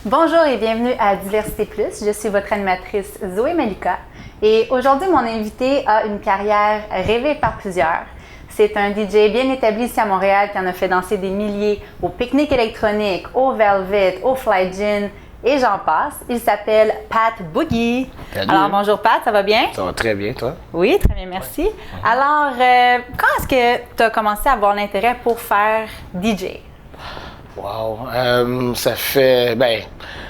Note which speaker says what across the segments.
Speaker 1: Bonjour et bienvenue à Diversité Plus. Je suis votre animatrice Zoé Malika et aujourd'hui mon invité a une carrière rêvée par plusieurs. C'est un DJ bien établi ici à Montréal qui en a fait danser des milliers au pique-nique électronique, au Velvet, au Fly Gin et j'en passe. Il s'appelle Pat Boogie.
Speaker 2: Salut.
Speaker 1: Alors bonjour Pat, ça va bien?
Speaker 2: Ça va très bien, toi?
Speaker 1: Oui, très bien, merci. Ouais. Alors, quand est-ce que tu as commencé à avoir l'intérêt pour faire DJ?
Speaker 2: Wow! Ça fait...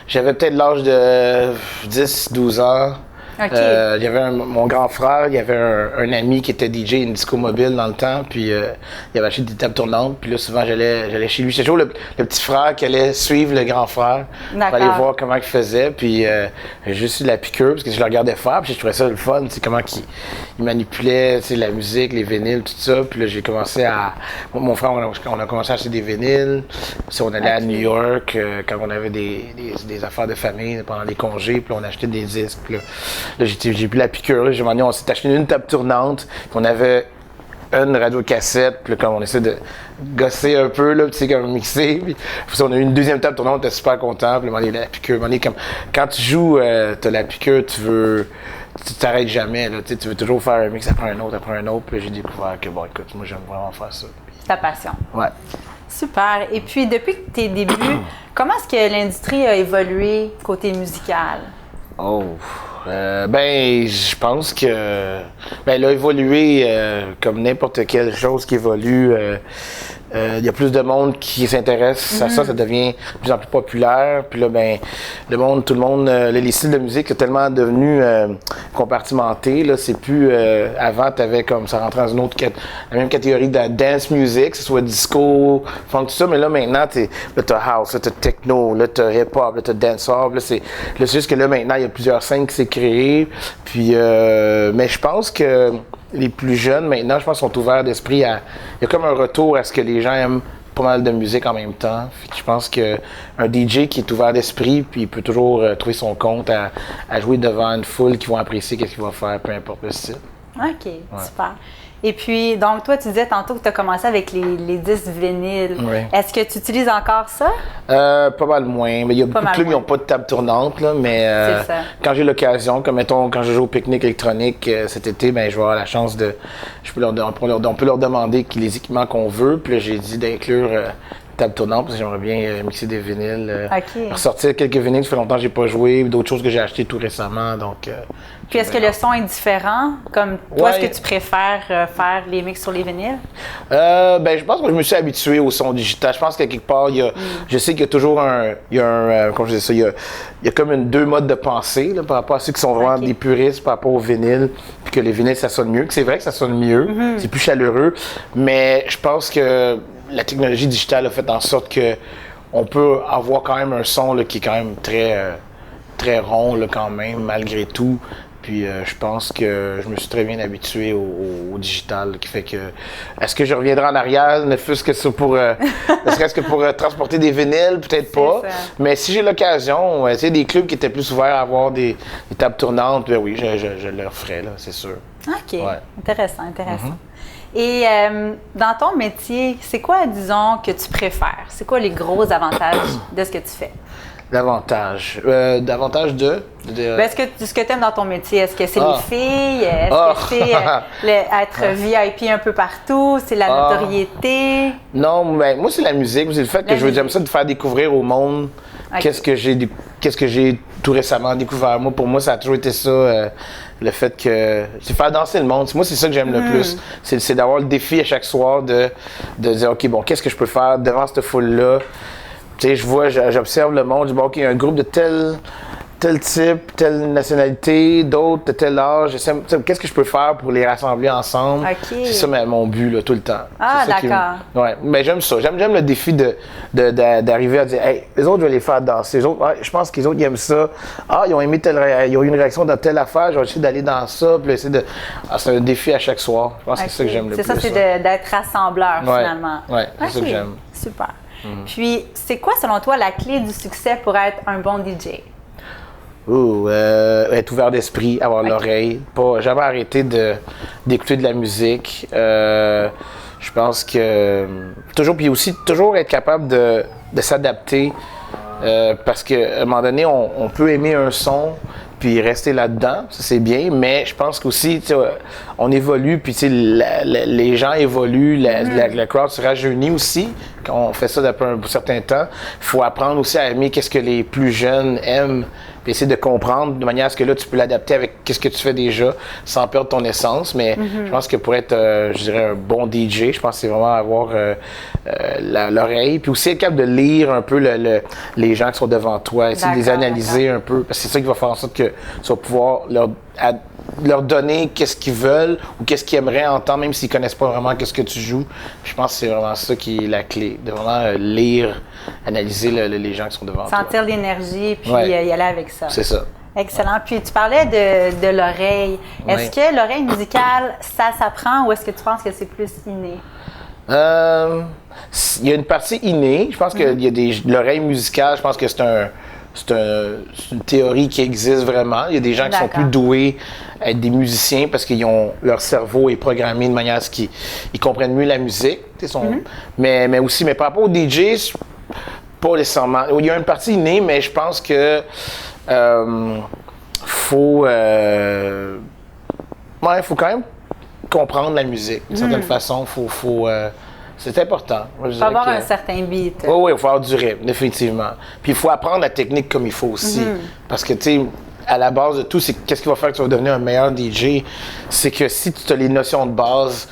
Speaker 2: j'avais peut-être l'âge de 10-12 ans.
Speaker 1: Okay.
Speaker 2: Il y avait mon grand frère, il y avait un ami qui était DJ, une disco mobile dans le temps, puis il avait acheté des tables tournantes, puis là souvent j'allais chez lui. C'était toujours le petit frère qui allait suivre le grand frère pour aller voir comment il faisait, puis j'ai juste eu de la piqûre parce que je le regardais faire, puis je trouvais ça le fun, tu sais, comment il manipulait, tu sais, la musique, les vinyles, tout ça, puis là j'ai commencé à... Mon frère, on a commencé à acheter des vinyles, puis on allait à New York quand on avait des affaires de famille pendant les congés, puis on achetait des disques, puis là, j'ai plus la piqûre. On s'est acheté une table tournante, puis on avait une radio-cassette, puis là, comme on essaie de gosser un peu, là, tu sais, comme mixer. Puis on a eu une deuxième table tournante, on était super content. Puis la piqûre, comme quand tu joues, t'as la piqûre, tu t'arrêtes jamais, là, tu veux toujours faire un mix après un autre. Puis j'ai découvert que, bon, écoute, moi, j'aime vraiment faire ça.
Speaker 1: C'est ta passion.
Speaker 2: Ouais.
Speaker 1: Super. Et puis, depuis tes débuts, comment est-ce que l'industrie a évolué côté musical?
Speaker 2: Oh, je pense que elle a évolué comme n'importe quelle chose qui évolue. Il y a plus de monde qui s'intéresse à ça, ça devient de plus en plus populaire. Puis là, le monde, tout le monde, les styles de musique sont tellement devenus compartimentés. Là, c'est plus avant, t'avais comme ça rentrait dans une autre la même catégorie de dance music, que ce soit disco, funk, tout ça. Mais là, maintenant, là, t'as house, là, t'as techno, là, t'as hip-hop, là, t'as dancehall. Là, c'est juste que là, maintenant, il y a plusieurs scènes qui s'est créées. Puis, mais je pense que les plus jeunes, maintenant, je pense, sont ouverts d'esprit à... Il y a comme un retour à ce que les gens aiment pas mal de musique en même temps. Je pense qu'un DJ qui est ouvert d'esprit, puis il peut toujours trouver son compte à jouer devant une foule qui vont apprécier ce qu'il va faire, peu importe le style.
Speaker 1: OK, super. Et puis, donc, toi, tu disais tantôt que tu as commencé avec les disques vinyles.
Speaker 2: Oui.
Speaker 1: Est-ce que tu utilises encore ça?
Speaker 2: Pas mal moins. Mais il y a beaucoup de clubs qui n'ont pas de table tournante, là, mais quand j'ai l'occasion, comme mettons, quand je joue au pique-nique électronique cet été, je vais avoir la chance de... On peut leur demander les équipements qu'on veut, puis là, j'ai dit d'inclure... table tournante parce que j'aimerais bien mixer des vinyles, ressortir quelques vinyles, ça fait longtemps que j'ai pas joué, d'autres choses que j'ai achetées tout récemment, donc...
Speaker 1: Puis est-ce que le son est différent? Comme toi, est-ce que tu préfères faire les mix sur les vinyles?
Speaker 2: Je pense que je me suis habitué au son digital. Je pense qu'à quelque part, je sais qu'il y a toujours comment je dis ça, il y a comme deux modes de pensée là, par rapport à ceux qui sont vraiment des puristes par rapport au vinyle, puis que les vinyles, ça sonne mieux, que c'est vrai que ça sonne mieux, c'est plus chaleureux, mais je pense que la technologie digitale a fait en sorte que on peut avoir quand même un son là, qui est quand même très rond là, quand même, malgré tout. Puis je pense que je me suis très bien habitué au digital, là, qui fait que... Est-ce que je reviendrai en arrière, ne serait-ce que pour transporter des vinyles? Peut-être pas. Mais si j'ai l'occasion, des clubs qui étaient plus ouverts à avoir des tables tournantes, oui, je le referais, là, c'est sûr.
Speaker 1: OK. Ouais. Intéressant. Et dans ton métier, c'est quoi, disons, que tu préfères? C'est quoi les gros avantages de ce que tu fais?
Speaker 2: Davantage de...
Speaker 1: Est-ce que ce que tu aimes dans ton métier, est-ce que c'est les filles? Est-ce que c'est être VIP un peu partout? C'est la notoriété?
Speaker 2: Non, moi, c'est la musique. C'est le fait que j'aime ça de faire découvrir au monde qu'est-ce que j'ai tout récemment découvert. Pour moi, ça a toujours été ça. Le fait que... C'est faire danser le monde. Moi, c'est ça que j'aime le plus. C'est d'avoir le défi à chaque soir de dire, OK, bon, qu'est-ce que je peux faire devant cette foule-là? Tu sais, j'observe le monde, je dis, bon, OK, il y a un groupe de tel type, telle nationalité, d'autres de tel âge. Qu'est-ce que je peux faire pour les rassembler ensemble? C'est ça mon but, là, tout le temps.
Speaker 1: Ah, d'accord.
Speaker 2: Ouais, mais j'aime ça. J'aime le défi d'arriver à dire, hey, les autres, je vais les faire danser. Les autres, je pense que les autres, ils aiment ça. Ah, ils ont aimé ils ont eu une réaction dans telle affaire, je vais essayer d'aller dans ça. Puis essayer de... c'est un défi à chaque soir. Je pense que c'est ça que j'aime le plus.
Speaker 1: C'est ça, c'est d'être rassembleur, finalement.
Speaker 2: Ouais, c'est ça que j'aime.
Speaker 1: Super. Puis, c'est quoi, selon toi, la clé du succès pour être un bon DJ?
Speaker 2: Être ouvert d'esprit, avoir l'oreille, pas jamais arrêter d'écouter de la musique. Je pense que toujours, puis aussi toujours être capable de s'adapter Parce qu'à un moment donné, on peut aimer un son puis rester là-dedans, ça c'est bien, mais je pense qu'aussi, on évolue, puis les gens évoluent, la crowd se rajeunit aussi, quand on fait ça depuis un certain temps. Il faut apprendre aussi à aimer qu'est-ce que les plus jeunes aiment, puis essayer de comprendre de manière à ce que là, tu peux l'adapter avec qu'est-ce que tu fais déjà, sans perdre ton essence, mais je pense que pour être, je dirais, un bon DJ, je pense que c'est vraiment avoir l'oreille, puis aussi être capable de lire un peu les gens qui sont devant toi, essayer de les analyser un peu, parce que c'est ça qui va faire en sorte que tu vas pouvoir leur donner qu'est-ce qu'ils veulent ou qu'est-ce qu'ils aimeraient entendre, même s'ils connaissent pas vraiment qu'est-ce que tu joues. Puis je pense que c'est vraiment ça qui est la clé, de vraiment lire, analyser les gens qui sont devant toi.
Speaker 1: Sentir l'énergie, puis y aller avec ça.
Speaker 2: C'est ça.
Speaker 1: Excellent. Puis tu parlais de l'oreille. Est-ce que l'oreille musicale, ça s'apprend ou est-ce que tu penses que c'est plus inné?
Speaker 2: Il y a une partie innée. Je pense qu'il y a l'oreille musicale, je pense que c'est une théorie qui existe vraiment. Il y a des gens qui sont plus doués à être des musiciens parce qu'ils ont leur cerveau est programmé de manière à ce qu'ils comprennent mieux la musique. Mais par rapport aux DJ, pas nécessairement. Il y a une partie innée, mais je pense que faut quand même comprendre la musique d'une certaine façon. C'est important.
Speaker 1: Il faut avoir un certain beat.
Speaker 2: Oui, il faut avoir du rythme, définitivement. Puis il faut apprendre la technique comme il faut aussi. Parce que, tu sais, à la base de tout, c'est qu'est-ce qui va faire que tu vas devenir un meilleur DJ? C'est que si tu as les notions de base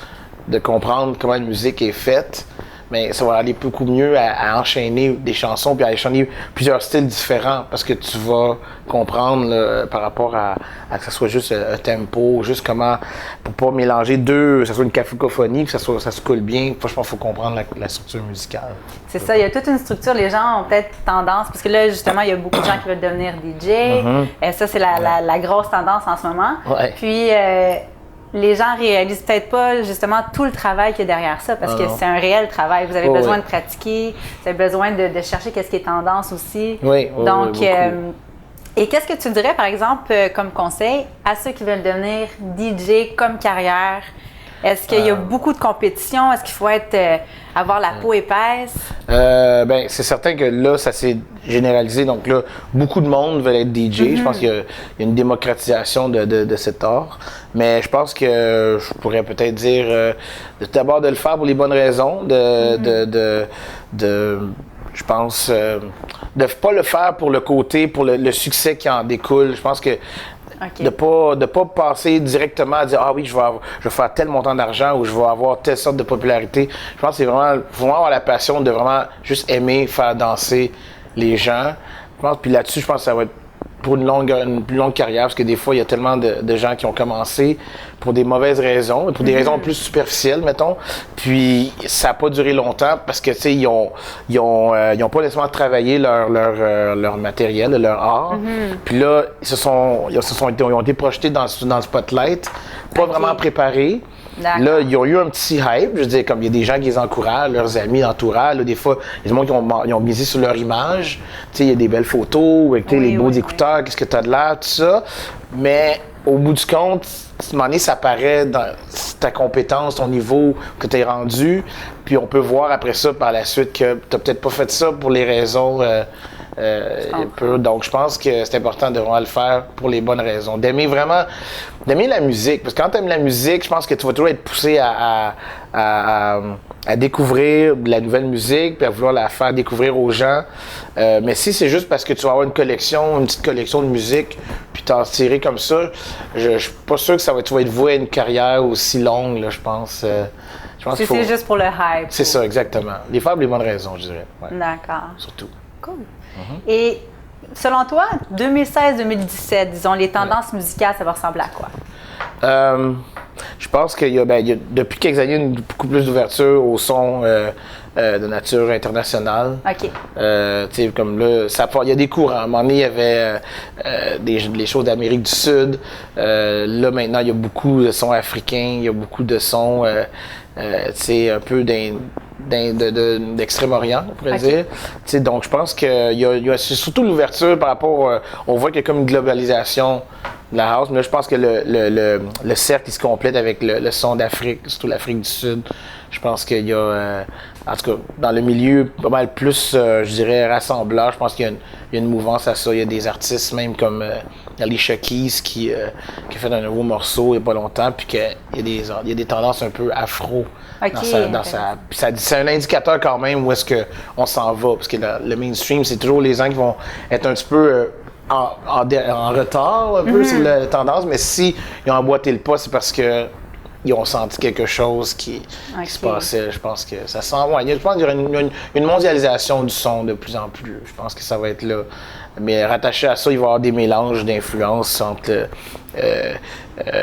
Speaker 2: de comprendre comment une musique est faite, mais ça va aller beaucoup mieux à enchaîner des chansons puis à enchaîner plusieurs styles différents parce que tu vas comprendre par rapport à que ce soit juste un tempo, juste comment, pour pas mélanger deux, que ce soit une cacophonie, que ça se coule bien. Franchement, il faut comprendre la structure musicale.
Speaker 1: C'est ça, il y a toute une structure. Les gens ont peut-être tendance, parce que là, justement, il y a beaucoup de gens qui veulent devenir DJ. Et ça, c'est la grosse tendance en ce moment.
Speaker 2: Ouais.
Speaker 1: Puis, les gens réalisent peut-être pas justement tout le travail qu'il y a derrière ça parce que c'est un réel travail. Vous avez besoin de pratiquer, vous avez besoin de chercher qu'est-ce qui est tendance aussi. Donc, et qu'est-ce que tu dirais par exemple comme conseil à ceux qui veulent devenir DJ comme carrière? Est-ce qu'il y a beaucoup de compétition? Est-ce qu'il faut avoir la peau épaisse?
Speaker 2: C'est certain que là, ça s'est généralisé. Donc là, beaucoup de monde veut être DJ. Je pense qu'il y a une démocratisation de cet art. Mais je pense que je pourrais peut-être dire d'abord de le faire pour les bonnes raisons, je pense de ne pas le faire pour le côté, pour le succès qui en découle. Je pense que de pas passer directement à dire « Ah oui, je vais faire tel montant d'argent ou je vais avoir telle sorte de popularité ». Je pense que c'est vraiment, faut vraiment avoir la passion de vraiment juste aimer faire danser les gens. Puis là-dessus, je pense que ça va être pour une plus longue carrière, parce que des fois, il y a tellement de gens qui ont commencé pour des mauvaises raisons, pour des raisons plus superficielles, mettons. Puis ça n'a pas duré longtemps parce que, tu sais, ils ont pas nécessairement travaillé leur matériel, leur art. Puis là, ils ont été projetés dans le spotlight, pas vraiment préparés. Là, ils ont eu un petit hype, je veux dire, comme il y a des gens qui les encouragent, leurs amis, l'entourage, là, des fois, il y a des gens qui ont misé sur leur image, tu sais, il y a des belles photos, avec les beaux écouteurs, qu'est-ce que tu as de l'air, tout ça, mais au bout du compte, à un moment donné, ça paraît dans ta compétence, ton niveau que tu es rendu, puis on peut voir après ça, par la suite, que tu n'as peut-être pas fait ça pour les raisons donc, je pense que c'est important de vraiment le faire pour les bonnes raisons. D'aimer la musique. Parce que quand tu aimes la musique, je pense que tu vas toujours être poussé à découvrir de la nouvelle musique, puis à vouloir la faire découvrir aux gens. Mais si c'est juste parce que tu vas avoir une petite collection de musique, puis t'en tirer comme ça, je suis pas sûr que tu vas être voué à une carrière aussi longue, là, je pense.
Speaker 1: Si c'est juste pour le hype.
Speaker 2: C'est ça, exactement. Les faire pour les bonnes raisons, je dirais. Ouais.
Speaker 1: D'accord.
Speaker 2: Surtout.
Speaker 1: Cool. Et selon toi, 2016-2017, disons, les tendances musicales, ça va ressembler à quoi?
Speaker 2: Je pense qu'il y a depuis quelques années beaucoup plus d'ouverture au son de nature internationale.
Speaker 1: OK.
Speaker 2: Tu sais, comme là, il y a des courants. À un moment donné, il y avait les choses d'Amérique du Sud. Là, maintenant, il y a beaucoup de sons africains, il y a beaucoup de sons, tu sais, un peu d'Extrême-Orient, on pourrait dire. T'sais, donc, je pense qu'il y a surtout l'ouverture par rapport... on voit qu'il y a comme une globalisation de la house, mais là, je pense que le cercle, il se complète avec le son d'Afrique, surtout l'Afrique du Sud. Je pense qu'il y a, en tout cas, dans le milieu pas mal plus, je dirais, rassembleur, je pense qu'il y a une mouvance à ça. Il y a des artistes même comme Alicia Keys qui a fait un nouveau morceau il n'y a pas longtemps, puis qu'il y a des tendances un peu afro dans sa puis c'est un indicateur quand même où est-ce qu'on s'en va, parce que le mainstream, c'est toujours les gens qui vont être un petit peu en retard un peu sur la tendance, mais si ils ont emboîté le pas, c'est parce que ils ont senti quelque chose qui se passait. Je pense que ça sent. Ouais, je pense qu'il y aura une mondialisation du son de plus en plus. Je pense que ça va être là. Mais rattaché à ça, il va y avoir des mélanges d'influences entre,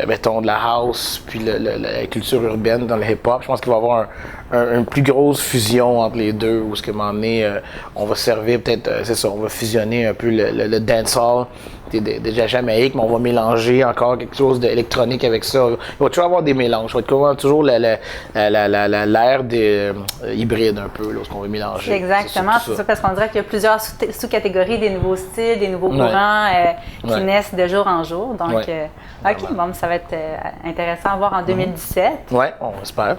Speaker 2: mettons, de la house puis la culture urbaine dans le hip-hop. Je pense qu'il va y avoir une plus grosse fusion entre les deux, où ce que, à un moment donné, on va servir peut-être, c'est ça, on va fusionner un peu le dancehall de la Jamaïque, mais on va mélanger encore quelque chose d'électronique avec ça. Il va toujours avoir des mélanges. Il va être toujours l'ère des hybrides un peu, là, ce qu'on va mélanger.
Speaker 1: Exactement, c'est ça, parce qu'on dirait qu'il y a plusieurs sous-catégories, des nouveaux styles, des nouveaux courants qui naissent de jour en jour. Donc, OK, bon, ça va être intéressant à voir en 2017.
Speaker 2: Oui, on espère.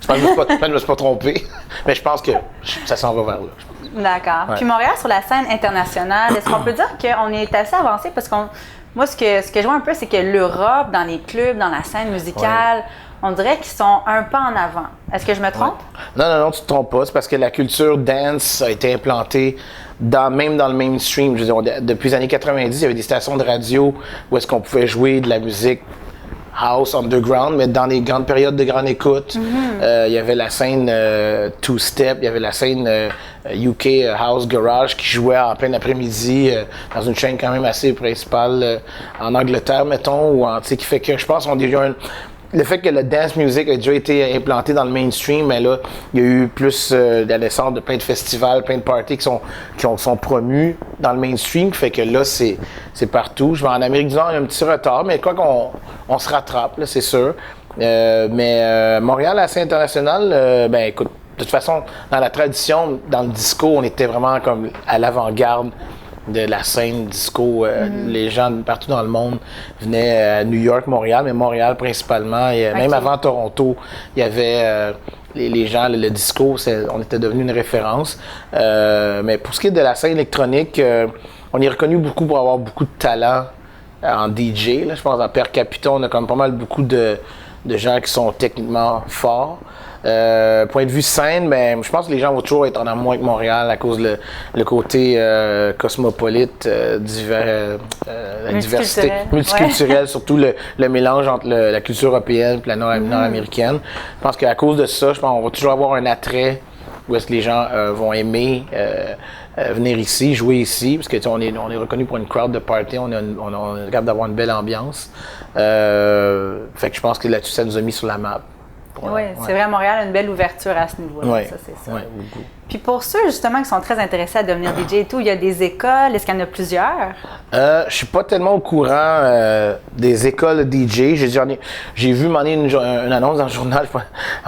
Speaker 2: Je ne me suis pas trompé, mais je pense que ça s'en va vers là.
Speaker 1: D'accord. Ouais. Puis Montréal, sur la scène internationale, est-ce qu'on peut dire qu'on est assez avancé? Parce que moi, ce que je vois un peu, c'est que l'Europe, dans les clubs, dans la scène musicale, on dirait qu'ils sont un pas en avant. Est-ce que je me trompe?
Speaker 2: Non, tu te trompes pas. C'est parce que la culture dance a été implantée même dans le mainstream. Je veux dire, depuis les années 90, il y avait des stations de radio où est-ce qu'on pouvait jouer de la musique house, underground, mais dans les grandes périodes de grande écoute. Il y avait la scène two-step, il y avait la scène UK House Garage qui jouait en plein après-midi dans une chaîne quand même assez principale en Angleterre, mettons, qui fait que je pense qu'on a déjà le fait que le dance music a déjà été implanté dans le mainstream, mais là, il y a eu plus la naissance de plein de festivals, plein de parties qui sont promus dans le mainstream, fait que là, c'est partout. Je vais en Amérique du Nord, il y a un petit retard, mais quoi qu'on se rattrape, là, c'est sûr. Mais Montréal, la scène internationale, ben écoute, de toute façon, dans la tradition, dans le disco, on était vraiment comme à l'avant-garde de la scène disco. Les gens partout dans le monde venaient à New York, Montréal, mais Montréal principalement. Et, même avant Toronto, il y avait les gens, le disco, on était devenu une référence. Mais pour ce qui est de la scène électronique, on est reconnu beaucoup pour avoir beaucoup de talent en DJ. Là. Je pense en per capita, on a comme pas mal beaucoup de gens qui sont techniquement forts. Point de vue scène, mais je pense que les gens vont toujours être en amour avec Montréal à cause le côté cosmopolite, la diversité multiculturelle, surtout le mélange entre la culture européenne et la nord-américaine. Je pense qu'à cause de ça, je pense qu'on va toujours avoir un attrait où est-ce que les gens vont aimer venir ici, jouer ici, parce que on est reconnu pour une crowd de party, on est capable d'avoir une belle ambiance. Fait que je pense que là-dessus, ça nous a mis sur la map.
Speaker 1: Oui, c'est vrai, Montréal a une belle ouverture à ce niveau-là, ça c'est ça.
Speaker 2: Beaucoup.
Speaker 1: Puis pour ceux justement qui sont très intéressés à devenir DJ et tout, il y a des écoles, est-ce qu'il y en a plusieurs?
Speaker 2: Je suis pas tellement au courant des écoles de DJ. J'ai vu une annonce dans le journal,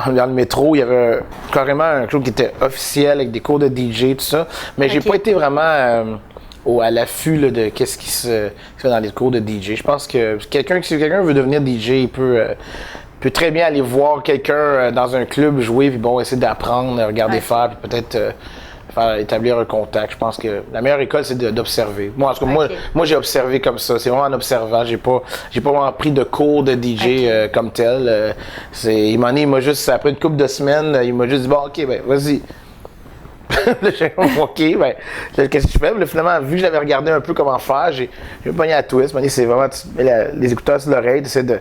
Speaker 2: dans le métro, il y avait carrément un club qui était officiel avec des cours de DJ, tout ça, mais j'ai pas été vraiment à l'affût de qu'est-ce qui se fait dans les cours de DJ. Je pense que si quelqu'un veut devenir DJ, il peut très bien aller voir quelqu'un dans un club jouer, puis bon, essayer d'apprendre, regarder faire, puis peut-être établir un contact. Je pense que la meilleure école, c'est d'observer. Moi, en tout cas, moi, j'ai observé comme ça. C'est vraiment en observant. J'ai pas vraiment pris de cours de DJ comme tel. Il m'a juste, après une couple de semaines, il m'a juste dit, bon, OK, ben, vas-y. Là, j'ai dit, OK, ben, qu'est-ce que je fais? Là, finalement, vu que j'avais regardé un peu comment faire, j'ai pogné à twist. C'est vraiment, tu mets les écouteurs sur l'oreille, tu essaies de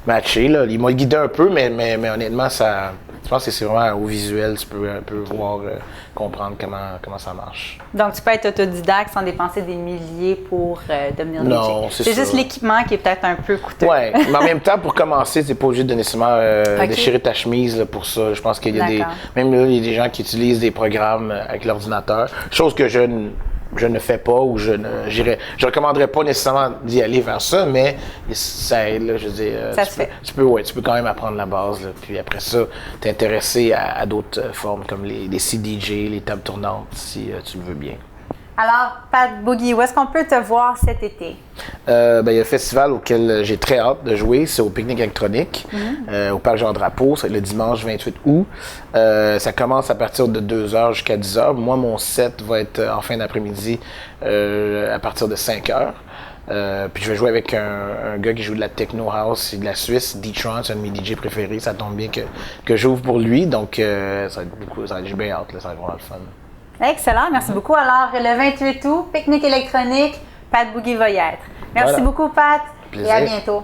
Speaker 2: matcher. Là. Il m'a guidé un peu, mais honnêtement, je pense que c'est vraiment au visuel, tu peux un peu voir, comprendre comment ça marche.
Speaker 1: Donc, tu peux être autodidacte sans dépenser des milliers pour devenir DJ.
Speaker 2: Non, c'est
Speaker 1: juste l'équipement qui est peut-être un peu coûteux.
Speaker 2: Oui, mais en même temps, pour commencer, tu n'es pas obligé de nécessairement déchirer ta chemise là, pour ça. Je pense qu'il y a même là, il y a des gens qui utilisent des programmes avec l'ordinateur, chose que je ne fais pas ou je recommanderais pas nécessairement d'y aller vers ça, mais ça aide, là, je veux dire, tu peux quand même apprendre la base, là, puis après ça, t'intéresser à d'autres formes comme les CDJ, les tables tournantes, si tu le veux bien.
Speaker 1: Alors, Pat Boogie, où est-ce qu'on peut te voir cet été?
Speaker 2: Il y a un festival auquel j'ai très hâte de jouer, c'est au Pique-Nique électronique, au Parc Jean-Drapeau, c'est le dimanche 28 août. Ça commence à partir de 2h jusqu'à 10h. Moi, mon set va être en fin d'après-midi à partir de 5h. Puis je vais jouer avec un gars qui joue de la techno house et de la Suisse, D-Tron, c'est un de mes DJ préférés. Ça tombe bien que j'ouvre pour lui, donc ça va être beaucoup, j'ai bien hâte, là, ça va être vraiment le fun.
Speaker 1: Excellent, merci beaucoup. Alors, le 28 août, pique-nique électronique, Pat Boogie va y être. Merci beaucoup, Pat,
Speaker 2: Plaisir.
Speaker 1: et à bientôt.